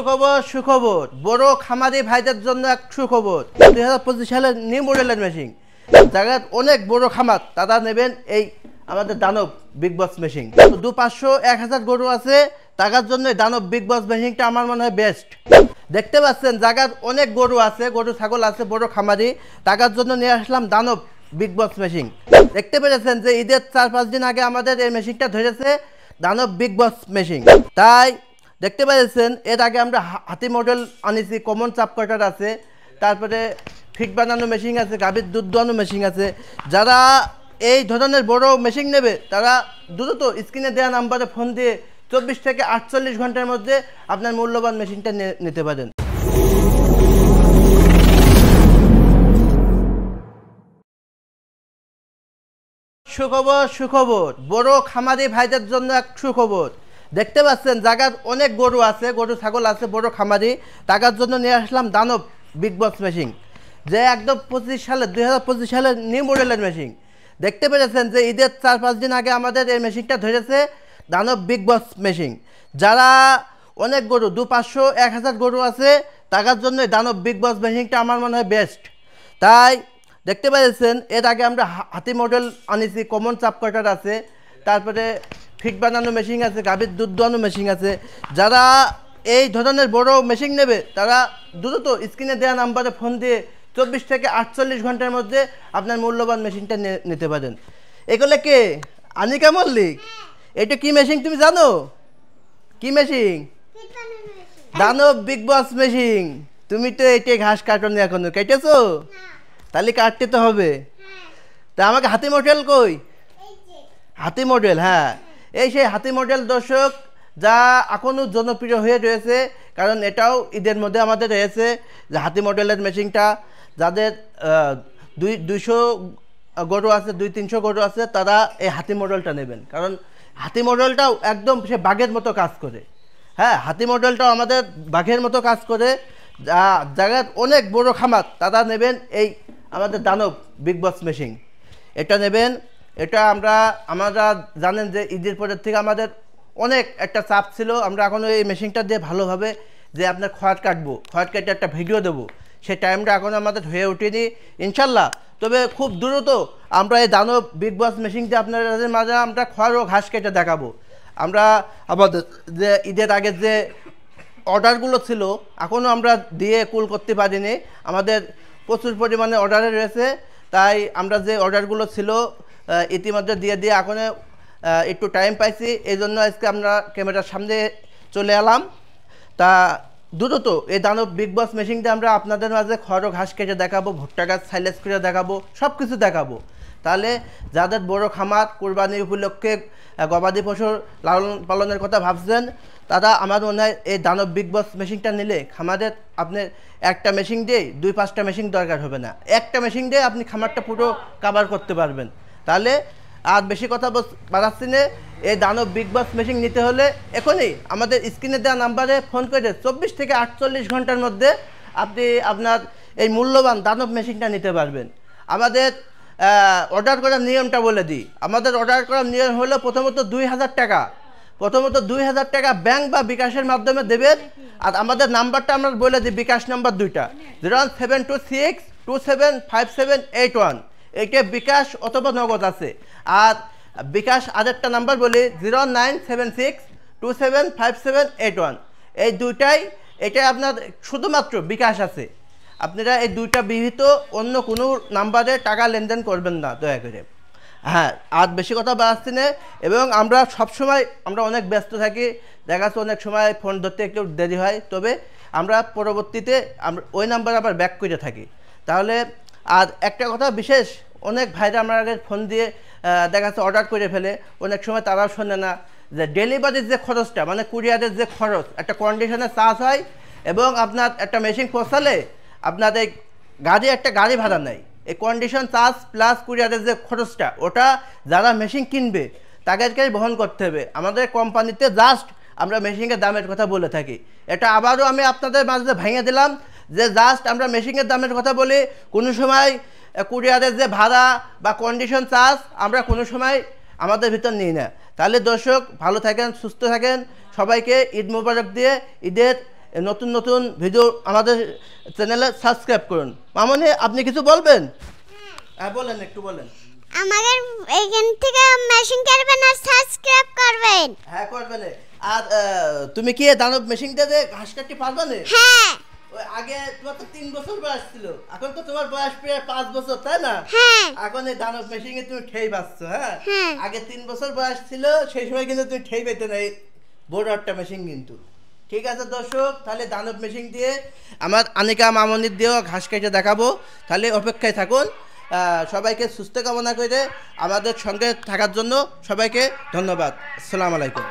সুখবর বড় খামারি ভাইদের জন্য এক সুখবর 2025 সালের নিউ মডেলের মেশিন যারা অনেক বড় খামার তারা নেবেন এই আমাদের দানব বিগ বস মেশিন 500-1000 গরু আছে তার জন্য দানব বিগ বস মেশিনটা আমার মনে হয় বেস্ট। দেখতে পাচ্ছেন জায়গার অনেক গরু আছে, গরু ছাগল আছে, বড় খামারি তার জন্য নিয়ে আসলাম দানব বিগ বস মেশিন। দেখতে পেরেছেন যে ঈদের 4-5 দিন আগে আমাদের এই মেশিনটা ধরেছে দানব বিগ বস মেশিন। তাই দেখতে পাচ্ছেন এর আগে আমরা হাতি মডেল আনিছি, কমন চাপ কাটার আছে, তারপরে ফিট বানানো মেশিন আছে, গাভীর দুধ দোয়ানো মেশিন আছে। যারা এই ধরনের বড় মেশিন নেবে তারা দ্রুত স্ক্রিনে দেওয়া নাম্বারে ফোন দিয়ে 24 থেকে 48 ঘন্টার মধ্যে আপনার মূল্যবান মেশিনটা নিতে পারেন। সুখবর বড় খামারি ভাইদের জন্য এক সুখবর। দেখতে পাচ্ছেন জায়গার অনেক গরু আছে, গরু ছাগল আছে, বড় খামারি তার জন্য নিয়ে আসলাম দানব বিগ বস মেশিন, যে একদম 2025 সালের নিউ মডেলের মেশিন। দেখতে পেরেছেন যে ঈদের 4-5 দিন আগে আমাদের এই মেশিনটা ধরেছে দানব বিগ বস মেশিন। যারা অনেক গরু 500-1000 গরু আছে তার জন্য দানব বিগ বস মেশিনটা আমার মনে হয় বেস্ট। তাই দেখতে পেয়েছেন এর আগে আমরা হাতি মডেল আনিছি, কমন চাপ কাটার আছে, তারপরে ফিট বানানো মেশিন আছে, গাভীর দুধ দোয়ানো মেশিন আছে। যারা এই ধরনের বড় মেশিন নেবে তারা দ্রুত স্ক্রিনে দেওয়া নাম্বারে ফোন দিয়ে 24 থেকে 48 ঘন্টার মধ্যে আপনার মূল্যবান মেশিনটা নিতে পারেন। এগুলো কে? আনিকা মল্লিক, এটা কি মেশিন তুমি জানো? কি মেশিন? দানব বিগ বস মেশিন। তুমি তো এটাই ঘাস কাটনি, এখনো কেটেছো? তাহলে কাটতে তো হবে। তা আমাকে হাতি মডেল কই? হাতি মডেল, হ্যাঁ এই সেই হাতি মডেল দর্শক, যা এখনও জনপ্রিয় হয়ে রয়েছে, কারণ এটাও ঈদের মধ্যে আমাদের রয়েছে যে হাতি মডেলের মেশিনটা। যাদের 200 গরু আছে, 200-300 গরু আছে, তারা এই হাতি মডেলটা নেবেন, কারণ হাতি মডেলটাও একদম সে বাঘের মতো কাজ করে। হ্যাঁ, হাতি মডেলটাও আমাদের বাঘের মতো কাজ করে। জায়গার অনেক বড় খামার তারা নেবেন এই আমাদের দানব বিগ বস মেশিন, এটা নেবেন। এটা আমরা জানেন যে ঈদের পরের থেকে আমাদের অনেক একটা চাপ ছিল। আমরা এখন এই মেশিনটা দিয়ে ভালোভাবে যে আপনার খড় কাটবো, খড় কেটে একটা ভিডিও দেবো, সেই টাইমটা এখন আমাদের হয়ে ওঠেনি ইনশাল্লাহ। তবে খুব দ্রুত আমরা এই দানব বিগ বস মেশিন দিয়ে আপনাদের মাঝে আমরা খড় ও ঘাস কেটে দেখাবো। আমরা আমাদের যে ঈদের আগের যে অর্ডারগুলো ছিল এখনও আমরা দিয়ে কুল করতে পারিনি, আমাদের প্রচুর পরিমাণে অর্ডারে রয়েছে। তাই আমরা যে অর্ডারগুলো ছিল ইতিমধ্যে দিয়ে এখনও একটু টাইম পাইছি, এই জন্য আজকে আমরা ক্যামেরার সামনে চলে এলাম। তা দ্রুত এই দানব বিগ বস মেশিন দিয়ে আমরা আপনাদের মাঝে খড় ঘাস কেটে দেখাবো, ভুট্টা গাছ সাইলেজ করে দেখাবো, সব কিছু দেখাবো। তাহলে যাদের বড় খামার কোরবানি উপলক্ষে গবাদি পশুর লালন পালনের কথা ভাবছেন, তারা আমার মনে হয় এই দানব বিগ বস মেশিনটা নিলে খামারের আপনার একটা মেশিন দিয়ে 2-5টা মেশিন দরকার হবে না, একটা মেশিন দিয়ে আপনি খামারটা পুরো কাভার করতে পারবেন। তাহলে আর বেশি কথা বাড়াচ্ছি না, এই দানব বিগ বস মেশিন নিতে হলে এখনই আমাদের স্ক্রিনে দেওয়া নাম্বারে ফোন করে 24 থেকে 48 ঘন্টার মধ্যে আপনি আপনার এই মূল্যবান দানব মেশিনটা নিতে পারবেন। আমাদের অর্ডার করার নিয়মটা বলে দিই। আমাদের অর্ডার করার নিয়ম হলো প্রথমত 2000 টাকা ব্যাংক বা বিকাশের মাধ্যমে দেবেন। আর আমাদের নাম্বারটা আমরা বলে দিই, বিকাশ নাম্বার 2টা 01726275781, এইটা বিকাশ অথবা নগদ আছে। আর বিকাশ আরেকটা নাম্বার বলি 09762757881, এই দুইটাই, এটাই আপনার শুধুমাত্র বিকাশ আছে। আপনারা এই দুইটা বিহিত অন্য কোনো নাম্বারে টাকা লেনদেন করবেন না দয়া করে। হ্যাঁ, আর বেশি কথা বাড়াচ্ছি না। এবং আমরা সবসময় অনেক ব্যস্ত থাকি, দেখা যাচ্ছে অনেক সময় ফোন ধরতে একটু দেরি হয়, তবে আমরা পরবর্তীতে আমরা ওই নাম্বার আবার ব্যাক করে থাকি। তাহলে আর একটা কথা বিশেষ, অনেক ভাইরা আমার আগে ফোন দিয়ে দেখা যাচ্ছে অর্ডার করে ফেলে, অনেক সময় তারাও শোনে না যে ডেলিভারির যে খরচটা, মানে কুরিয়ারের যে খরচ, একটা কন্ডিশনে চার্জ হয়, এবং আপনার একটা মেশিন পৌঁছালে আপনার এই একটা গাড়ি ভাড়া নেয়, এই কন্ডিশন চার্জ প্লাস কুরিয়ারের যে খরচটা, ওটা যারা মেশিন কিনবে তাদেরকেই বহন করতে হবে। আমাদের কোম্পানিতে জাস্ট আমরা মেশিনের দামের কথা বলে থাকি। এটা আবারও আমি আপনাদের মাঝে ভেঙে দিলাম যে জাস্ট আমরা মেশিনের দামের কথা বলি, কোনো সময় কুরিয়ারের যে ভাড়া বা কন্ডিশন চার্জ আমরা কোনো সময় আমাদের ভিতর নিই না। তাহলে দর্শক ভালো থাকেন, সুস্থ থাকেন, সবাইকে ঈদ মোবারক দিয়ে ঈদের নতুন নতুন ভিডিও আমাদের চ্যানেলে সাবস্ক্রাইব করুন। মামনি আপনি কিছু বলবেন? হ্যাঁ বলেন, একটু বলেন। আমাদের এইখান থেকে মেশিন করবেন আর সাবস্ক্রাইব করবেন। হ্যাঁ করবেন। আর তুমি কি দানব মেশিনটা দিয়ে ঘাস কাটতে পারবে না? হ্যাঁ। ওই আগে তোমার তো 3 বছর বয়স ছিল, এখন তো তোমার বয়স প্রায় 5 বছর, তাই না? হ্যাঁ। এখন এই দানব মেশিনে তুমি ঠেই পাচ্ছ। হ্যাঁ হ্যাঁ। আগে 3 বছর বয়স ছিল, সেই সময় কিন্তু তুমি ঠেই পেতে না এই বড় একটা মেশিন কিন্তু। ঠিক আছে দর্শক, তাহলে দানব মেশিন দিয়ে আমার আনিকা মামনির দিয়েও ঘাস কেটে দেখাবো, তাহলে অপেক্ষায় থাকুন। সবাইকে সুস্থ কামনা করে আমাদের সঙ্গে থাকার জন্য সবাইকে ধন্যবাদ। আসসালামু আলাইকুম।